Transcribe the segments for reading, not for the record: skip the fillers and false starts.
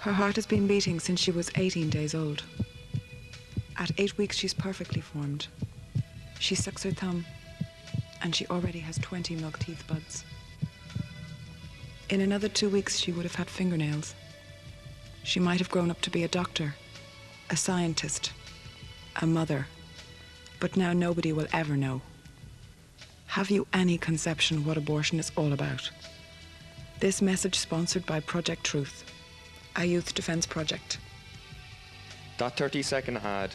Her heart has been beating since she was 18 days old. At 8 weeks, she's perfectly formed. She sucks her thumb, and she already has 20 milk teeth buds. In another 2 weeks, she would have had fingernails. She might have grown up to be a doctor, a scientist, a mother, but now nobody will ever know. Have you any conception what abortion is all about? This message sponsored by Project Truth, a youth defence project. That 30-second ad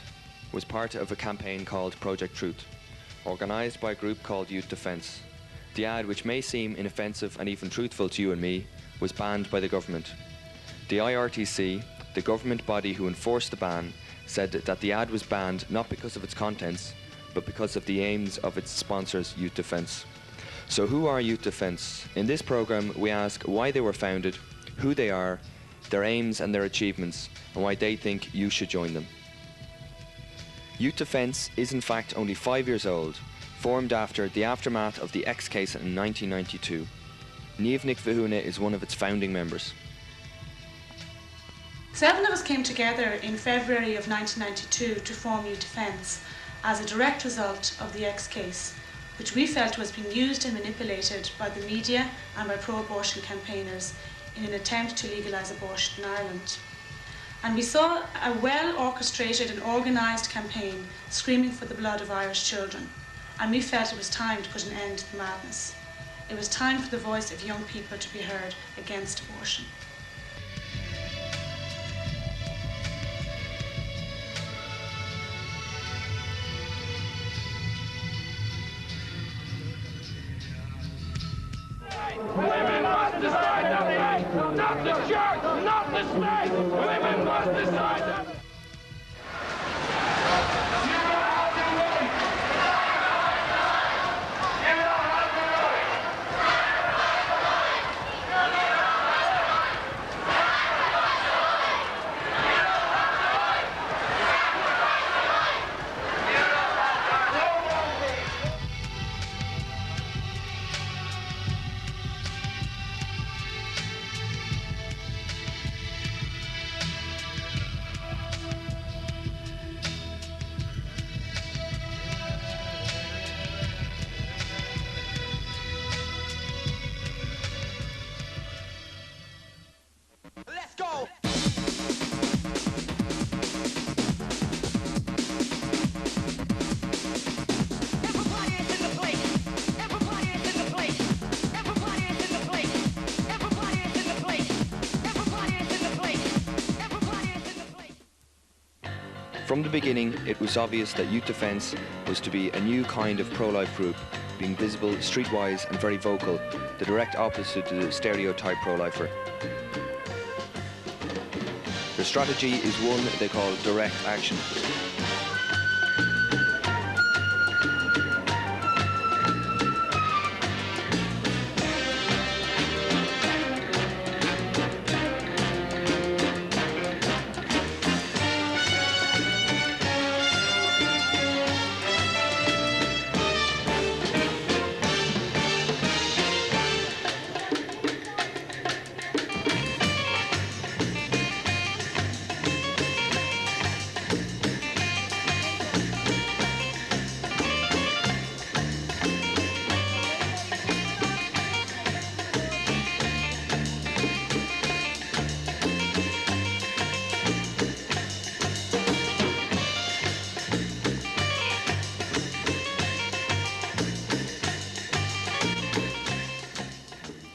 was part of a campaign called Project Truth, organised by a group called Youth Defence. The ad, which may seem inoffensive and even truthful to you and me, was banned by the government. The IRTC, the government body who enforced the ban, said that the ad was banned not because of its contents, but because of the aims of its sponsors, Youth Defence. So who are Youth Defence? In this programme, we ask why they were founded, who they are, their aims and their achievements, and why they think you should join them. Youth Defence is in fact only 5 years old, formed after the aftermath of the X case in 1992. Niamh Nic Mhúna is one of its founding members. 7 of us came together in February of 1992 to form Youth Defence as a direct result of the X case, which we felt was being used and manipulated by the media and by pro-abortion campaigners in an attempt to legalise abortion in Ireland. And we saw a well-orchestrated and organised campaign screaming for the blood of Irish children, and we felt it was time to put an end to the madness. It was time for the voice of young people to be heard against abortion. Women must decide that, not the church, not the state. Women must decide that. From the beginning, it was obvious that Youth Defence was to be a new kind of pro-life group, being visible, streetwise and very vocal, the direct opposite to the stereotype pro-lifer. Their strategy is one they call direct action.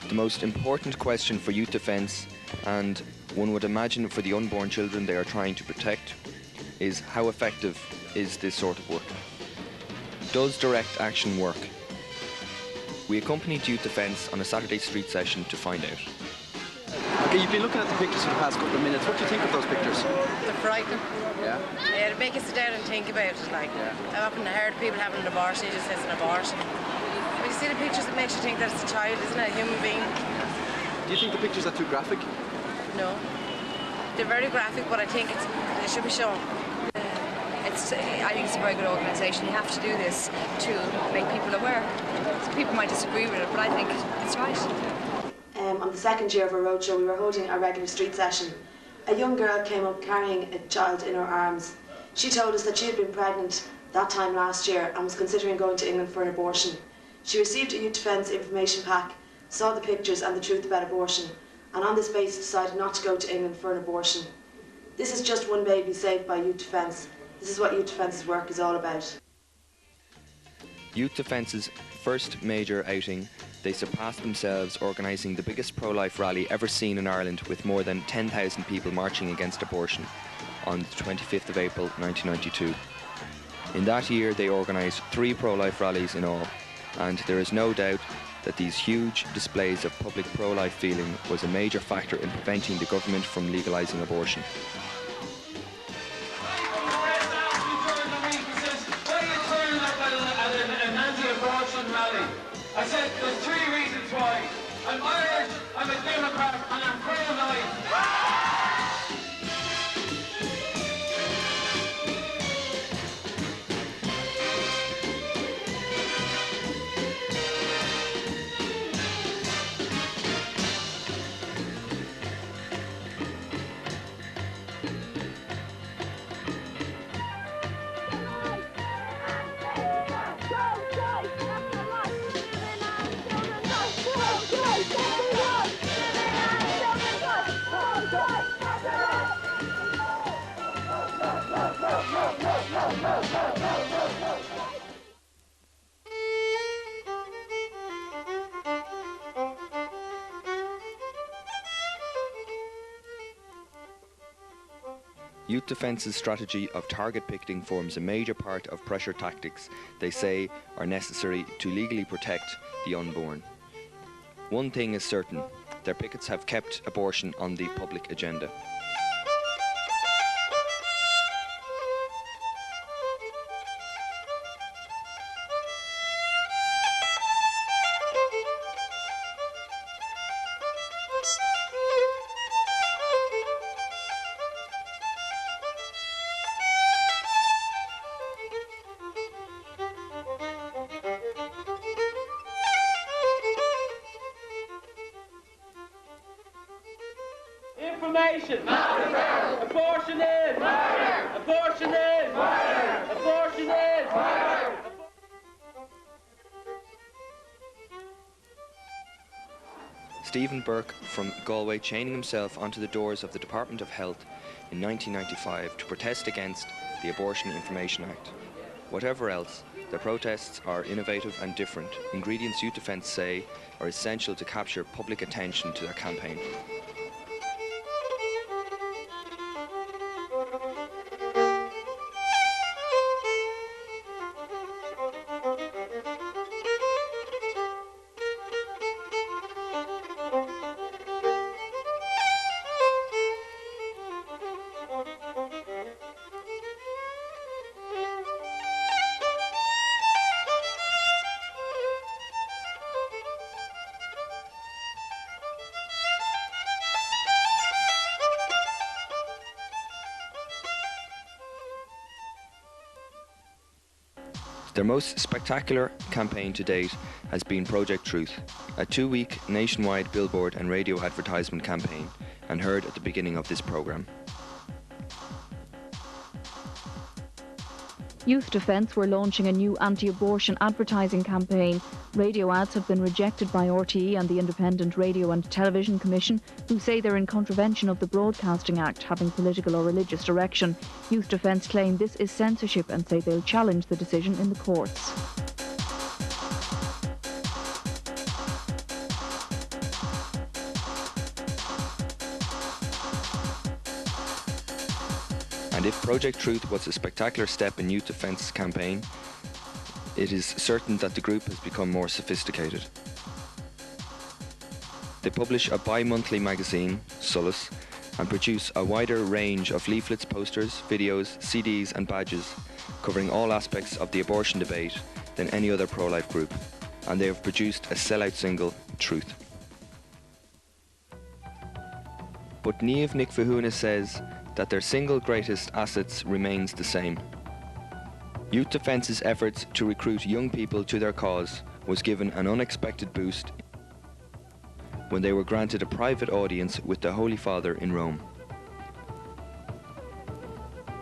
The most important question for Youth Defence, and one would imagine for the unborn children they are trying to protect, is how effective is this sort of work? Does direct action work? We accompanied Youth Defence on a Saturday street session to find out. Okay, you've been looking at the pictures for the past couple of minutes. What do you think of those pictures? They're frightening. Yeah? Yeah, they make you sit down and think about it. Like, I've often heard people having an abortion, it just says an abortion. When you see the pictures, it makes you think that it's a child, isn't it? A human being. Do you think the pictures are too graphic? No. They're very graphic, but I think it should be shown. I think it's a very good organisation. You have to do this to make people aware. So people might disagree with it, but I think it's right. On the second year of our roadshow, we were holding a regular street session A young girl came up carrying a child in her arms. She told us that she had been pregnant that time last year and was considering going to England for an abortion. She received a Youth Defence information pack, saw the pictures and the truth about abortion, and on this basis decided not to go to England for an abortion. This is just one baby saved by Youth Defence. This is what Youth Defence's work is all about. Youth Defence's first major outing, they surpassed themselves organising the biggest pro-life rally ever seen in Ireland, with more than 10,000 people marching against abortion on the 25th of April 1992. In that year they organised 3 pro-life rallies in all, and there is no doubt that these huge displays of public pro-life feeling was a major factor in preventing the government from legalising abortion. I said there's 3 reasons why. I'm Irish, I'm a Democrat, and I'm pro-life. Youth Defence's strategy of target picketing forms a major part of pressure tactics they say are necessary to legally protect the unborn. One thing is certain, their pickets have kept abortion on the public agenda. Information! Murder! Abortion is! Murder! Abortion is! Murder! Abortion is! Murder! Stephen Burke from Galway chaining himself onto the doors of the Department of Health in 1995 to protest against the Abortion Information Act. Whatever else, their protests are innovative and different, ingredients Youth Defence say are essential to capture public attention to their campaign. Their most spectacular campaign to date has been Project Truth, a 2-week nationwide billboard and radio advertisement campaign, and heard at the beginning of this programme. Youth Defence were launching a new anti-abortion advertising campaign. Radio ads have been rejected by RTE and the Independent Radio and Television Commission, who say they're in contravention of the Broadcasting Act, having political or religious direction. Youth Defence claim this is censorship and say they'll challenge the decision in the courts. And if Project Truth was a spectacular step in Youth Defence's campaign, it is certain that the group has become more sophisticated. They publish a bi-monthly magazine, Solace, and produce a wider range of leaflets, posters, videos, CDs and badges covering all aspects of the abortion debate than any other pro-life group, and they have produced a sellout single, Truth. But Niamh Nic Fahuna says that their single greatest assets remains the same. Youth Defence's efforts to recruit young people to their cause was given an unexpected boost when they were granted a private audience with the Holy Father in Rome.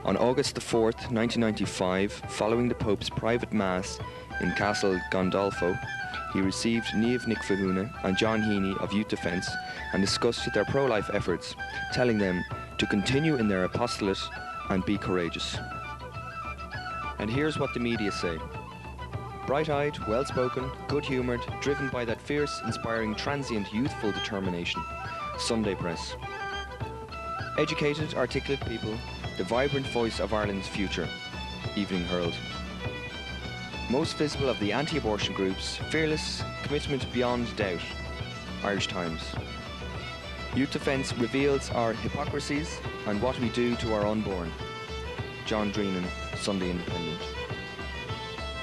On August the 4th, 1995, following the Pope's private mass in Castle Gandolfo, he received Niamh Nic Fahuna and John Heaney of Youth Defence and discussed their pro-life efforts, telling them to continue in their apostolate and be courageous. And here's what the media say. Bright-eyed, well-spoken, good-humoured, driven by that fierce, inspiring, transient, youthful determination. Sunday Press. Educated, articulate people, the vibrant voice of Ireland's future. Evening Herald. Most visible of the anti-abortion groups, fearless, commitment beyond doubt. Irish Times. Youth Defence reveals our hypocrisies and what we do to our unborn. John Dreenan, Sunday Independent.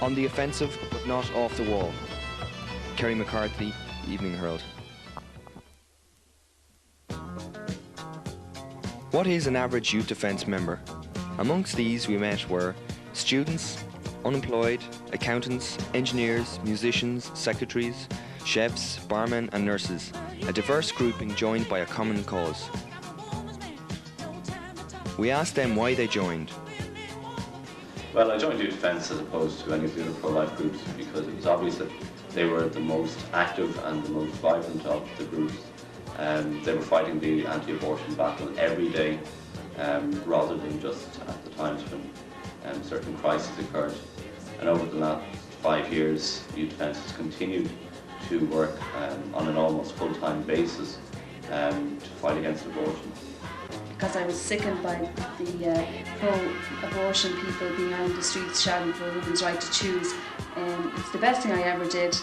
On the offensive, but not off the wall. Kerry McCarthy, Evening Herald. What is an average Youth Defence member? Amongst these we met were students, unemployed, accountants, engineers, musicians, secretaries, chefs, barmen and nurses, a diverse grouping joined by a common cause. We asked them why they joined. Well, I joined Youth Defence as opposed to any of the other pro-life groups because it was obvious that they were the most active and the most vibrant of the groups. They were fighting the anti-abortion battle every day rather than just at the times when certain crises occurred. And over the last 5 years, Youth Defence has continued to work on an almost full-time basis to fight against abortion. Because I was sickened by the pro-abortion people being out in the streets shouting for a woman's right to choose. It's the best thing I ever did,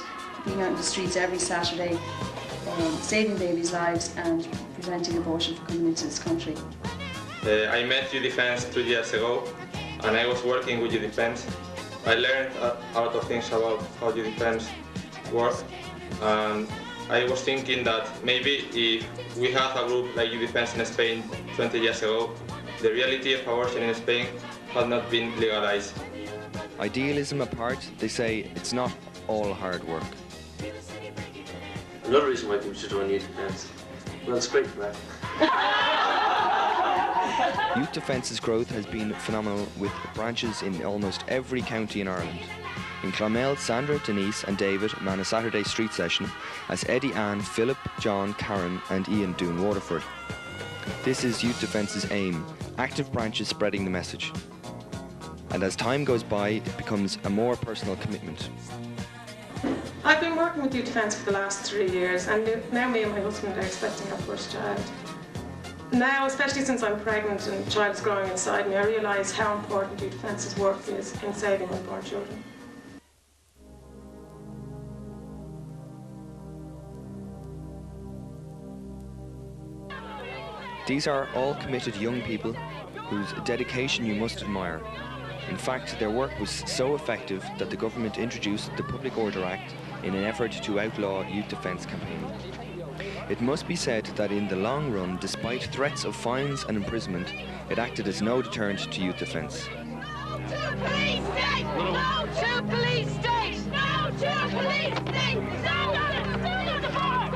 being out in the streets every Saturday, saving babies' lives and preventing abortion from coming into this country. I met Youth Defence 2 years ago and I was working with Youth Defence. I learned a lot of things about how Youth Defence works, and I was thinking that maybe if we had a group like Youth Defence in Spain 20 years ago, the reality of abortion in Spain had not been legalized. Idealism apart, they say it's not all hard work. Another reason why people should join Youth Defence, well, it's great for that. Youth Defence's growth has been phenomenal, with branches in almost every county in Ireland. In Clonmel, Sandra, Denise and David man a Saturday street session, as Eddie, Ann, Philip, John, Karen and Ian do in Waterford. This is Youth Defence's aim, active branches spreading the message. And as time goes by, it becomes a more personal commitment. I've been working with Youth Defence for the last 3 years, and now me and my husband are expecting our first child. Now, especially since I'm pregnant and the child is growing inside me, I realise how important Youth Defence's work is in saving unborn children. These are all committed young people whose dedication you must admire. In fact, their work was so effective that the government introduced the Public Order Act in an effort to outlaw youth defence campaigning. It must be said that in the long run, despite threats of fines and imprisonment, it acted as no deterrent to youth defence. No to police state! No to police state! No to the bar!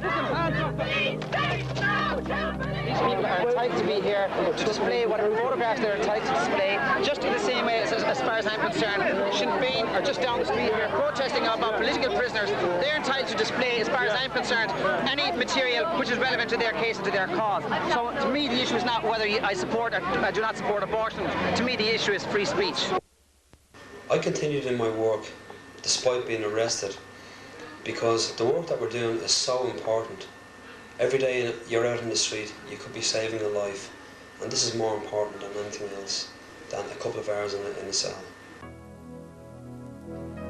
No to police! These people are entitled to be here to display whatever photographs they're entitled to display, just in the same way as far as I'm concerned. Sinn Féin are just down the street here protesting about political prisoners. They're entitled to display, as far as I'm concerned, any material which is relevant to their case and to their cause. So to me the issue is not whether I support or I do not support abortion. To me the issue is free speech. I continued in my work despite being arrested, because the work that we're doing is so important. Every day you're out in the street, you could be saving a life, and this is more important than anything else, than a couple of hours in a cell.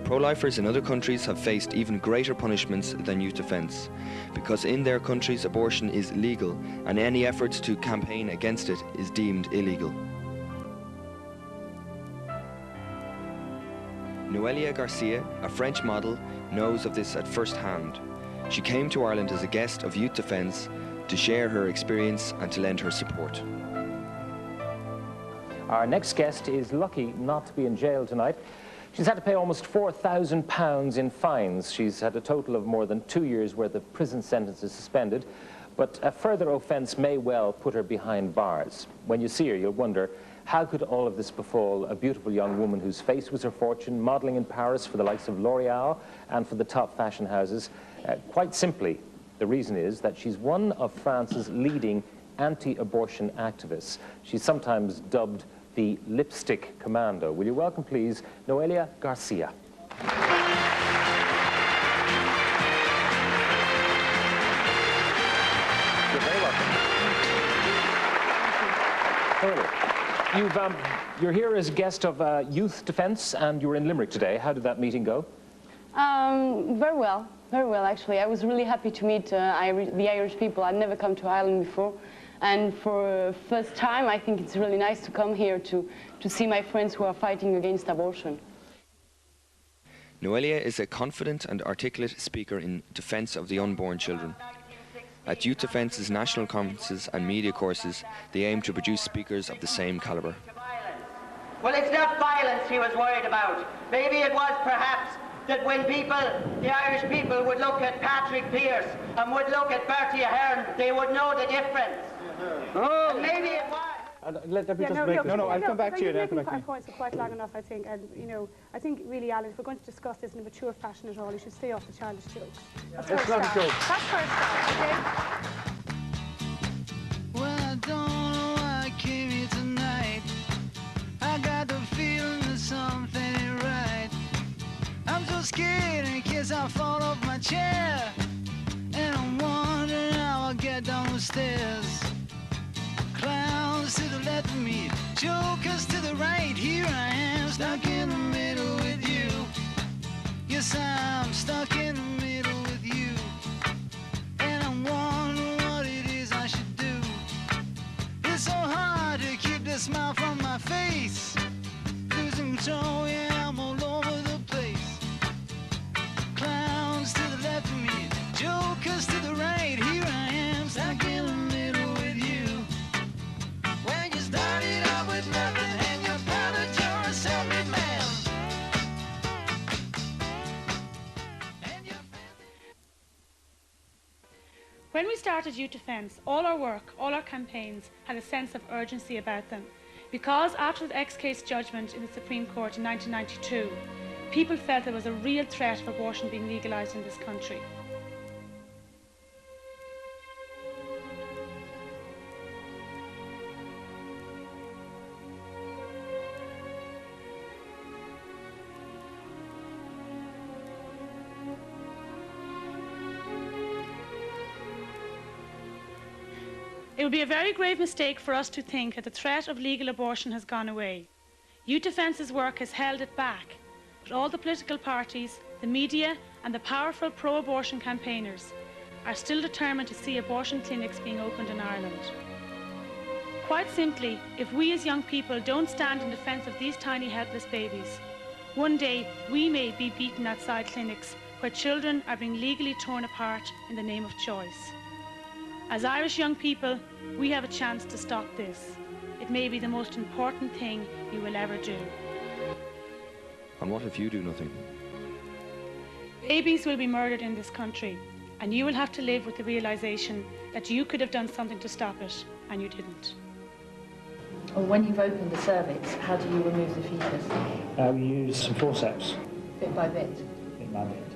Pro-lifers in other countries have faced even greater punishments than youth defence, because in their countries abortion is legal and any efforts to campaign against it is deemed illegal. Noelia Garcia, a French model, knows of this at first hand. She came to Ireland as a guest of Youth Defence to share her experience and to lend her support. Our next guest is lucky not to be in jail tonight. She's had to pay almost £4,000 in fines. She's had a total of more than 2 years' worth of prison sentences suspended. but a further offence may well put her behind bars. When you see her, you'll wonder, how could all of this befall a beautiful young woman whose face was her fortune, modelling in Paris for the likes of L'Oreal and for the top fashion houses? Quite simply, the reason is that she's one of France's leading anti-abortion activists. She's sometimes dubbed the lipstick commando. Will you welcome, please, Noelia Garcia. You're very welcome. Noelia, you're here as a guest of Youth Defence, and you were in Limerick today. How did that meeting go? Very well. Very well, actually. I was really happy to meet the Irish people. I'd never come to Ireland before. And for first time, I think it's really nice to come here to see my friends who are fighting against abortion. Noelia is a confident and articulate speaker in defence of the unborn children. At Youth Defence's national conferences and media courses, they aim to produce speakers of the same calibre. Well, it's not violence he was worried about. Maybe it was perhaps that when people, the Irish people, would look at Patrick Pearse and would look at Bertie Ahern, they would know the difference. Oh, maybe it was. Let me just make No, I'll come back to you. You've making points for quite long enough, I think. And, you know, I think really, Alan, if we're going to discuss this in a mature fashion at all, you should stay off the childish jokes. That's not a joke. That's first start, okay? Well, I don't know why I came here tonight. I got the feeling that something ain't right. I'm so scared in case I fall off my chair. And I'm wondering how I'll get down the stairs. Clowns to the left of me, jokers to the right. Here I am, stuck in the middle with you. Yes, I'm stuck in the middle with you. And I'm wondering what it is I should do. It's so hard to keep the smile from my face. Losing control, yeah, I'm all over the place. Clowns to the left of me, jokers to the right. Here I am, stuck in the middle with you. When you started out with nothing and you're proud that you're a self-made man. When we started Youth Defence, all our work, all our campaigns had a sense of urgency about them. Because after the X case judgment in the Supreme Court in 1992, people felt there was a real threat of abortion being legalised in this country. It would be a very grave mistake for us to think that the threat of legal abortion has gone away. Youth Defence's work has held it back, but all the political parties, the media and the powerful pro-abortion campaigners are still determined to see abortion clinics being opened in Ireland. Quite simply, if we as young people don't stand in defence of these tiny helpless babies, one day we may be beaten outside clinics where children are being legally torn apart in the name of choice. As Irish young people, we have a chance to stop this. It may be the most important thing you will ever do. And what if you do nothing? Babies will be murdered in this country, and you will have to live with the realisation that you could have done something to stop it, and you didn't. Well, when you've opened the cervix, how do you remove the fetus? We use some forceps. Bit by bit? Bit by bit.